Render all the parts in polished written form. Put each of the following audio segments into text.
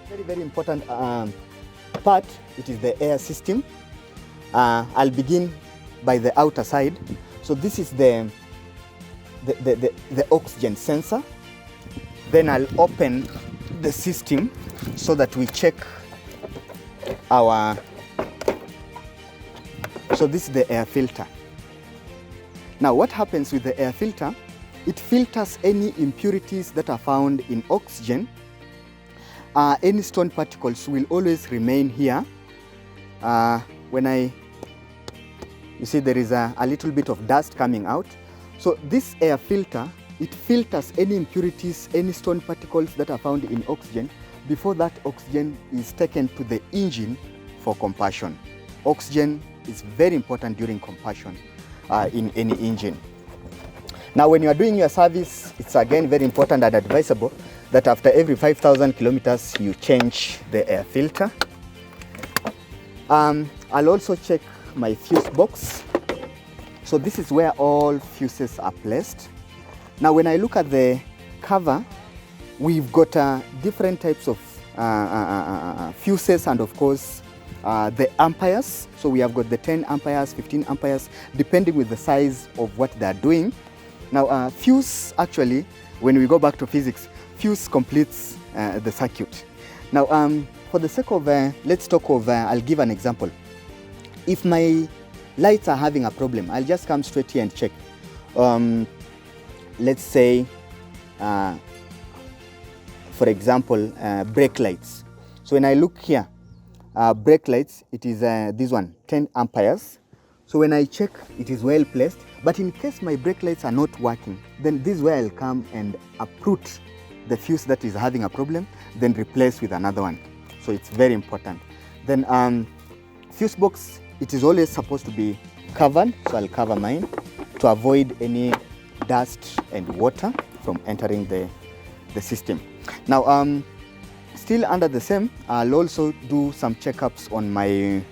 Very important part, it is the air system. I'll begin by the outer side. So this is the oxygen sensor. Then I'll open the system so that we check our, so this is the air filter. Now what happens with the air filter, it filters any impurities that are found in oxygen. Any stone particles will always remain here. You see there is a little bit of dust coming out. So this air filter, it filters any impurities, any stone particles that are found in oxygen before that oxygen is taken to the engine for combustion. Oxygen is very important during combustion in any engine. Now when you are doing your service, it's again very important and advisable that after every 5,000 kilometers you change the air filter. I'll also check my fuse box. So this is where all fuses are placed. Now when I look at the cover, we've got different types of fuses and of course the amperes. So we have got the 10 amperes, 15 amperes, depending with the size of what they're doing. Now fuse, actually, when we go back to physics, fuse completes the circuit. Now for the sake of, let's talk of, I'll give an example. If my lights are having a problem, I'll just come straight here and check. Let's say, for example, brake lights. So when I look here, brake lights, it is this one, 10 amperes. So when I check, it is well placed. But in case my brake lights are not working, then this is where I'll come and uproot the fuse that is having a problem, then replace with another one. So it's very important. Then fuse box, it is always supposed to be covered. So I'll cover mine to avoid any dust and water from entering the system. Now, still under the same, I'll also do some checkups on my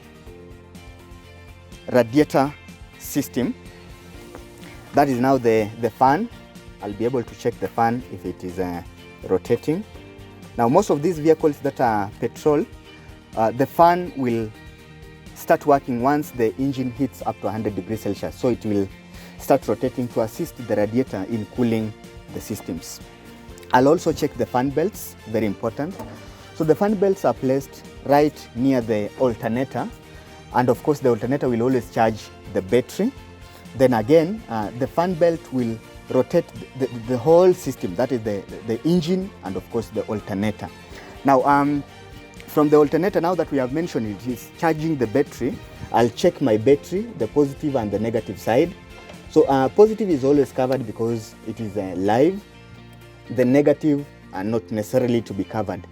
radiator system. That is now the fan. I'll be able to check the fan if it is rotating. Now most of these vehicles that are petrol, the fan will start working once the engine hits up to 100 degrees Celsius. So it will start rotating to assist the radiator in cooling the systems. I'll also check the fan belts, very important. So the fan belts are placed right near the alternator. And of course the alternator will always charge the battery. Then again, the fan belt will rotate the whole system, that is the engine and of course the alternator. Now from the alternator, now that we have mentioned it is charging the battery, I'll check my battery, the positive and the negative side. So positive is always covered because it is live. The negative are not necessarily to be covered.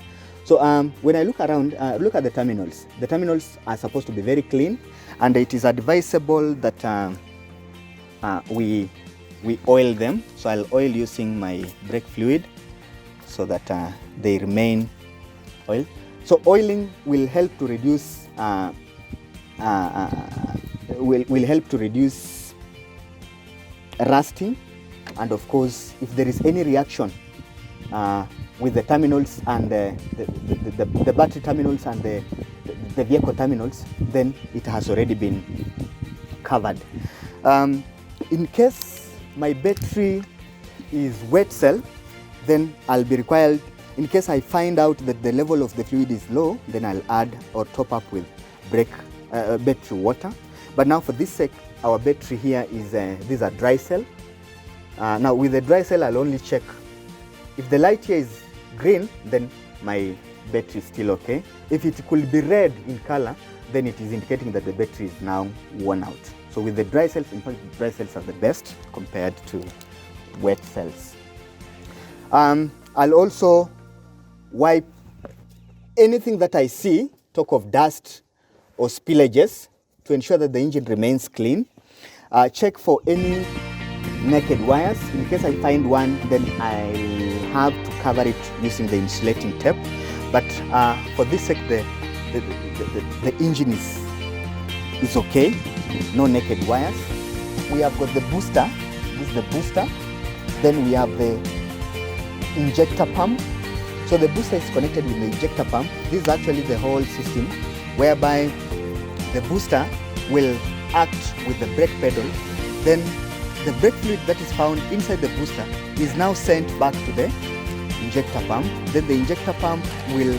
So when I look around, look at the terminals. The terminals are supposed to be very clean, and it is advisable that we oil them. So I'll oil using my brake fluid so that they remain oiled. So oiling will help to reduce will help to reduce rusting, and of course if there is any reaction with the terminals and the battery terminals and the vehicle terminals, then it has already been covered. In case my battery is wet cell, then I'll be required, in case I find out that the level of the fluid is low, then I'll add or top up with battery water. But now for this sake, our battery here is, these are dry cell. Now with the dry cell, I'll only check. If the light here is green, then my battery is still okay. If it could be red in color, then it is indicating that the battery is now worn out. So with the dry cells, in fact, dry cells are the best compared to wet cells. I'll also wipe anything that I see, talk of dust or spillages, to ensure that the engine remains clean. Check for any naked wires. In case I find one, then I'll have to cover it using the insulating tape. But for this sake, the engine is okay, no naked wires. We have got the booster, this is the booster. Then we have the injector pump. So the booster is connected with the ejector pump. This is actually the whole system whereby the booster will act with the brake pedal. Then the brake fluid that is found inside the booster is now sent back to the injector pump. Then the injector pump will,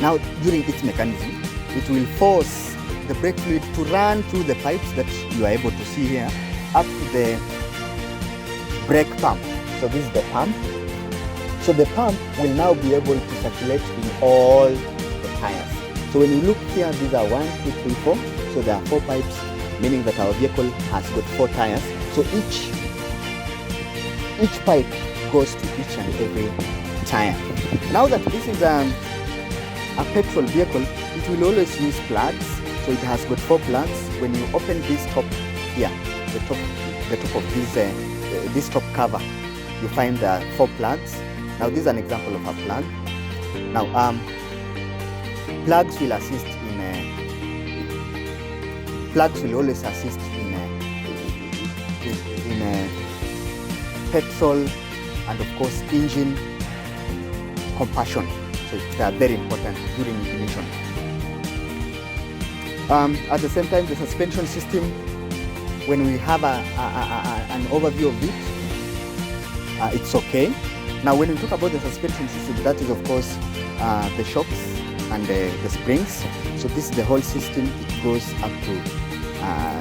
now during its mechanism, it will force the brake fluid to run through the pipes that you are able to see here up to the brake pump. So this is the pump. So the pump will now be able to circulate in all the tires. So when you look here, these are 1, 2, 3, 4. So there are 4 pipes, meaning that our vehicle has got 4 tires. So each pipe goes to each and every tire. Now that this is a petrol vehicle, it will always use plugs. So it has got 4 plugs. When you open this top here, the top of this top cover, you find the 4 plugs. Now this is an example of a plug. Now plugs will assist plugs will always assist in petrol and of course engine combustion. So they are very important during ignition. At the same time, the suspension system, when we have an overview of it, it's okay. Now when we talk about the suspension system, that is of course the shocks and the springs. So this is the whole system. It goes up to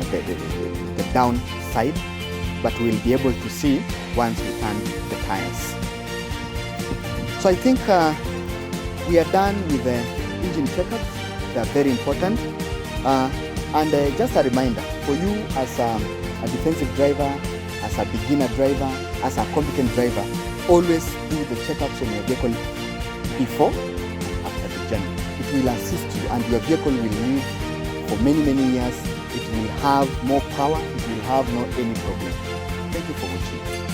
the down side, but we'll be able to see once we turn the tires. So I think we are done with the engine checkups. They are very important. And just a reminder for you as a defensive driver, as a beginner driver, as a competent driver, always do the checkups on your vehicle before and after the journey. It will assist you and your vehicle will live for many, many years. It will have more power. It will have no any problem. Thank you for watching.